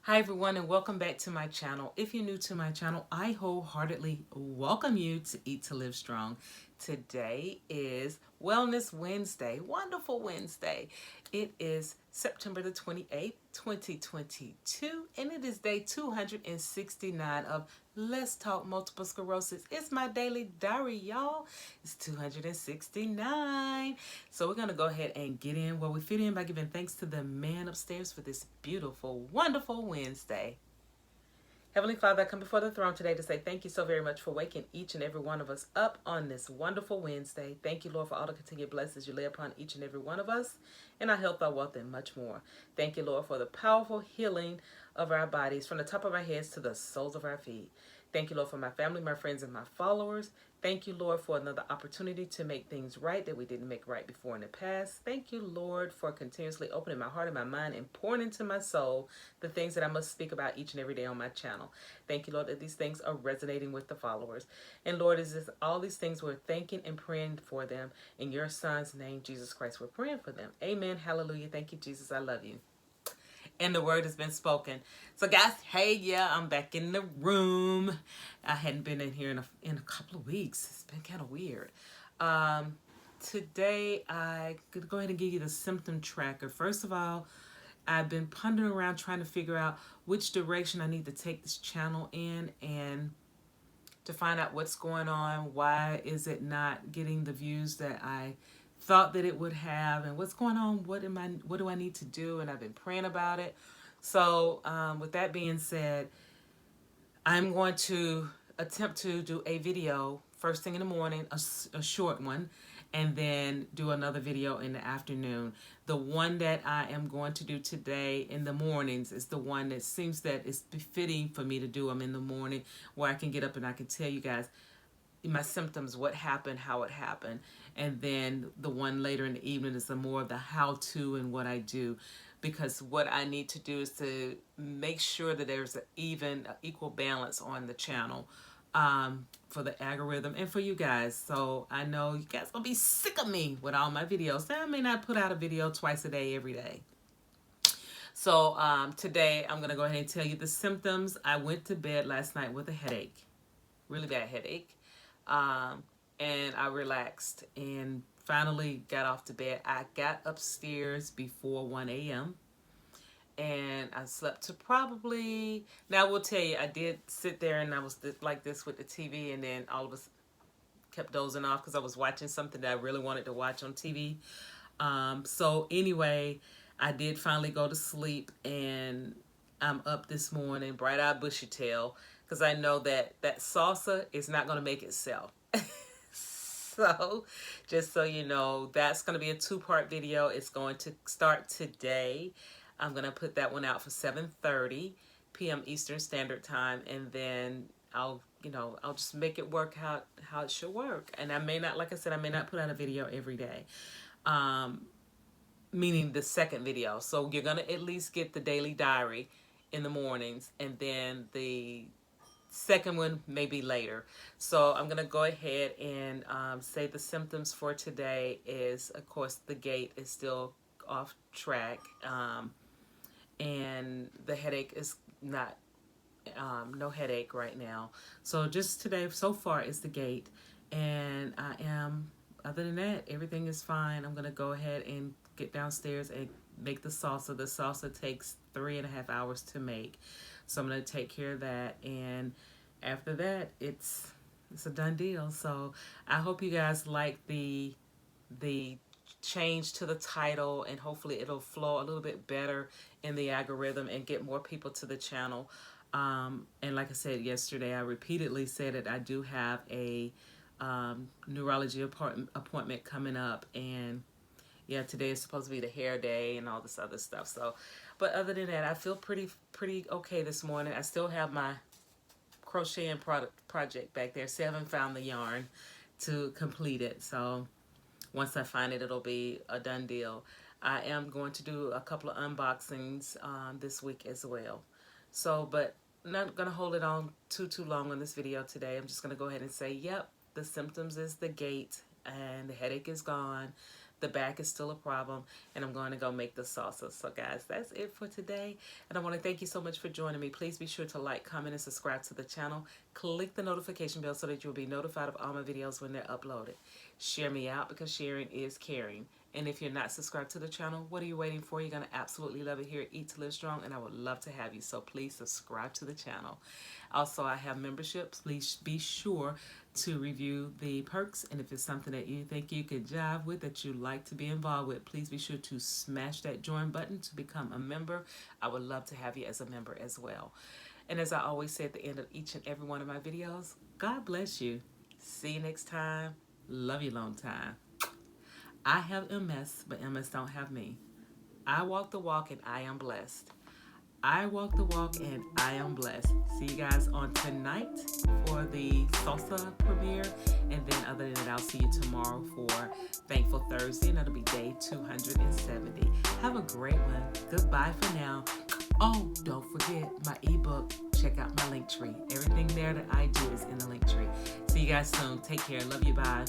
Hi everyone and welcome back to my channel. If you're new to my channel, I wholeheartedly welcome you to Eat to Live Strong. Today is Wellness Wednesday, wonderful Wednesday. It is September the 28th, 2022, and it is day 269 of Let's Talk Multiple Sclerosis. It's my daily diary, y'all. It's 269. So we're going to go ahead and get in where we fit in by giving thanks to the man upstairs for this beautiful, wonderful Wednesday. Heavenly Father, I come before the throne today to say thank you so very much for waking each and every one of us up on this wonderful Wednesday. Thank you, Lord, for all the continued blessings you lay upon each and every one of us and our health, our wealth, and much more. Thank you, Lord, for the powerful healing of our bodies from the top of our heads to the soles of our feet. Thank you, Lord, for my family, my friends, and my followers. Thank you, Lord, for another opportunity to make things right that we didn't make right before in the past. Thank you, Lord, for continuously opening my heart and my mind and pouring into my soul the things that I must speak about each and every day on my channel. Thank you, Lord, that these things are resonating with the followers. And Lord, is this all these things we're thanking and praying for them. In your Son's name, Jesus Christ, we're praying for them. Amen. Hallelujah. Thank you, Jesus. I love you. And the word has been spoken. So guys, hey, yeah, I'm back in the room. I hadn't been in here in a couple of weeks. It's been kind of weird. Today I could go ahead and give you the symptom tracker. First of all, I've been pondering around trying to figure out which direction I need to take this channel in and to find out what's going on. Why is it not getting the views that I thought that it would have, and what's going on? What do I need to do? And I've been praying about it. So with that being said, I'm going to attempt to do a video first thing in the morning, a short one, and then do another video in the afternoon. The one that I am going to do today in the mornings is the one that seems that it's befitting for me to do them in the morning, where I can get up and I can tell you guys my symptoms, what happened, how it happened. And then the one later in the evening is the more of the how-to and what I do, because what I need to do is to make sure that there's an equal balance on the channel for the algorithm and for you guys. So I know you guys gonna be sick of me with all my videos. So I may not put out a video twice a day every day. So today I'm gonna go ahead and tell you the symptoms. I went to bed last night with a headache, really bad headache. And I relaxed and finally got off to bed. I got upstairs before 1 a.m. and I slept to probably, now I will tell you, I did sit there and I was like this with the TV, and then all of us kept dozing off because I was watching something that I really wanted to watch on TV. So anyway, I did finally go to sleep, and I'm up this morning, bright-eyed, bushy-tailed, because I know that that salsa is not going to make itself. So just so you know, that's going to be a two-part video. It's going to start today. I'm going to put that one out for 7:30 p.m. Eastern Standard Time, and then I'll just make it work how it should work. And I may not, like I said, I may not put out a video every day. Meaning the second video. So you're going to at least get the daily diary in the mornings, and then the second one maybe later. So I'm going to go ahead and say the symptoms for today is, of course, the gait is still off track, and the headache is not, no headache right now. So just today, so far, is the gait, and other than that, everything is fine. I'm going to go ahead and get downstairs and make the salsa. The salsa takes 3.5 hours to make. So I'm going to take care of that. And after that, it's a done deal. So I hope you guys like the change to the title, and hopefully it'll flow a little bit better in the algorithm and get more people to the channel. And like I said yesterday, I repeatedly said that I do have a neurology appointment coming up, and yeah, today is supposed to be the hair day and all this other stuff. So, but other than that, I feel pretty okay this morning. I still have my crocheting project back there. So I haven't found the yarn to complete it. So once I find it, it'll be a done deal. I am going to do a couple of unboxings this week as well. So, but I'm not going to hold it on too long on this video today. I'm just going to go ahead and say, yep, the symptoms is the gait, and the headache is gone. The back is still a problem, and I'm going to go make the salsa. So guys, that's it for today, and I want to thank you so much for joining me. Please be sure to like, comment, and subscribe to the channel. Click the notification bell so that you'll be notified of all my videos when they're uploaded. Share me out, because sharing is caring. And if you're not subscribed to the channel, what are you waiting for? You're going to absolutely love it here at Eat to Live Strong, and I would love to have you. So please subscribe to the channel. Also, I have memberships. Please be sure to review the perks. And if it's something that you think you could jive with, that you like to be involved with, please be sure to smash that join button to become a member. I would love to have you as a member as well. And as I always say at the end of each and every one of my videos, God bless you. See you next time. Love you long time. I have MS, but MS don't have me. I walk the walk and I am blessed. I walk the walk and I am blessed. See you guys on tonight for the salsa premiere. And then other than that, I'll see you tomorrow for Thankful Thursday. And that'll be day 270. Have a great one. Goodbye for now. Oh, don't forget my ebook. Check out my link tree. Everything there that I do is in the link tree. See you guys soon. Take care. Love you. Bye.